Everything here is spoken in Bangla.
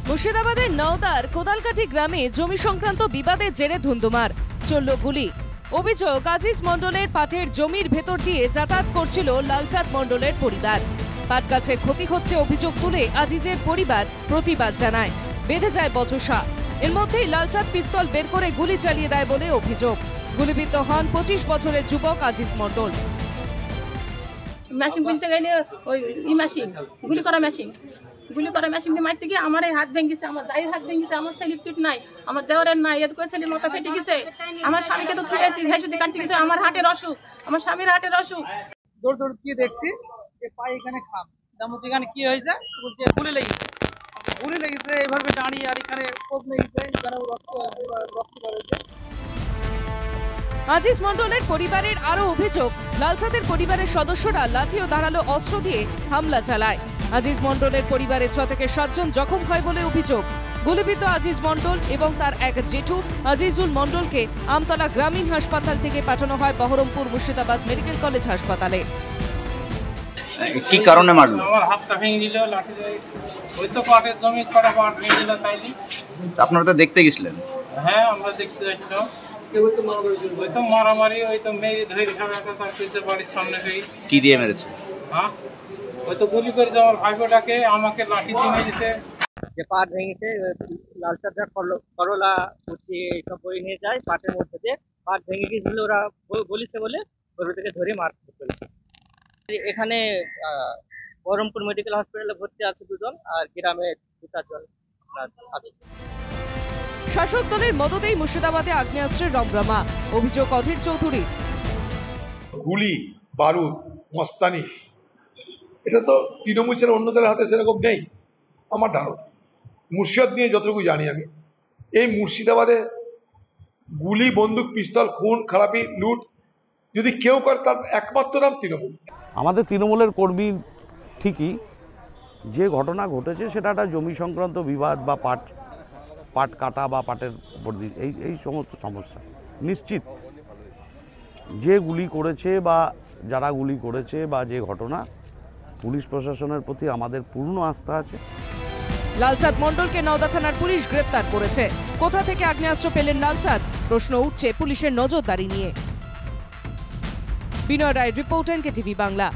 মুর্শিদাবাদের নওদার কোদালকাঠি গ্রামে জমি সংক্রান্ত বিবাদের জেরে ধুন্ধুমার, চলল গুলি। অভিযোগ, আজিজ মণ্ডলের পাটের জমির ভেতর দিয়ে যাতায়াত করছিল লালচাঁদ মণ্ডলের পরিবার। পাট গাছের ক্ষতি হচ্ছে অভিযোগ তুলে আজিজের পরিবার প্রতিবাদ জানায়। বেঁধে যায় বচসা। এর মধ্যেই লালচাঁদ পিস্তল বের করে গুলি চালিয়ে দেয় বলে অভিযোগ। গুলিবিদ্ধ হন 25 বছরের যুবক আজিজ মণ্ডল। মেশিন কিনতে গেলে ওই মেশিন গুলি করা মেশিন দিয়ে মারতে গিয়ে আমার এই হাত ভেঙেছে, আমার জায়ের হাত ভেঙেছে, আমার ছেলের পিঠ নাই, আমার দেওয়ারের নাই, এর করে ছেলের মাথা ফেটে গেছে, আমার স্বামীকে তো থুয়েছি ঘেঁষুদি কাটতে গেছে, আমার হাটের অসুখ, আমার স্বামীর হাটের অসুখ। দৌড় দৌড় গিয়ে দেখছি যে পায়ে এখানে খাম, যেমন এখানে কি হয়েছে বলছে গুলি লেগেছে এইভাবে দাঁড়িয়ে, আর এখানে কোপ লেগেছে, এখানে রক্ত বেরোচ্ছে। আজিজ মণ্ডলের পরিবারের আরো অভিযোগ, লালচাঁদের পরিবারের সদস্যরা লাঠি ও ধারালো অস্ত্র দিয়ে হামলা চালায়। আজিজ মণ্ডলের পরিবারের 6 থেকে 7 জন জখম হয় বলে অভিযোগ। গুলিবিদ্ধ আজিজ মণ্ডল এবং তার এক জেঠু আজিজুল মণ্ডলকে আমতলা গ্রামীণ হাসপাতাল থেকে পাঠানো হয় বহরমপুর মুর্শিদাবাদ মেডিকেল কলেজ হাসপাতালে। কি কারণে মারলো? আমার হাতটা ভেঙে দিল লাঠি দিয়ে, ওই তো পাটের জমি করা পাট ভেঙে দিল তাইলি। আপনারা তো দেখতে গেছিলেন? হ্যাঁ, আমরা দেখতে যাচ্ছিলাম। ওই তো মারামারি, ওই তো মেয়ে ধরে তার বাড়ির সামনে হয়ে। কি দিয়ে মেরেছে? হ্যাঁ, ওই তো গুলি করে আমার ভাইপোটাকে আমাকে লাঠি দিয়ে মেরেছে। যে পাট ভেঙেছে, লালচাঁদরা করলা কুচি এইসব বই নিয়ে যায় পাটের মধ্যে দিয়ে, পাট ভেঙে গিয়েছিল, ওরা বলিছে বলে ওর থেকে ধরে মারপিট করেছে। এখানে বহরমপুর মেডিকেল হসপিটালে ভর্তি আছে 2 জন, আর গ্রামে 2-4 জন আছে। শাসক দলের মদতেই মুর্শিদাবাদে আগ্নেয়াস্ত্রের রমরমা, অভিযোগ অধীর চৌধুরী। গুলি, বারুদ, মস্তানি, এটা তো তৃণমূল ছেড়ে অন্য দলের হাতে সেরকম নেই আমার ধারণা। মুর্শিদাবাদ নিয়ে যতটুকু জানি আমি, এই মুর্শিদাবাদে গুলি, বন্দুক, পিস্তল, খুন খারাপি, লুট যদি কেউ করে তার একমাত্র নাম তৃণমূল। আমাদের তৃণমূলের কর্মী ঠিকই, যে ঘটনা ঘটেছে সেটা একটা জমি সংক্রান্ত বিবাদ বা পাট কাটা বা পাটের উপর দিয়ে এই সমস্ত সমস্যা। নিশ্চিত যে গুলি করেছে বা যারা গুলি করেছে বা যে ঘটনা, পুলিশ প্রশাসনের প্রতি আমাদের পূর্ণ আস্থা আছে। লালচাঁদ মণ্ডলকে নওদা থানার পুলিশ গ্রেপ্তার করেছে। কোথা থেকে আগ্নেয়াস্ত্র পেলেন লালচাঁদ, প্রশ্ন উঠছে পুলিশের নজরদারি নিয়ে। বিনয় রায় রিপোর্ট, NKTV বাংলা।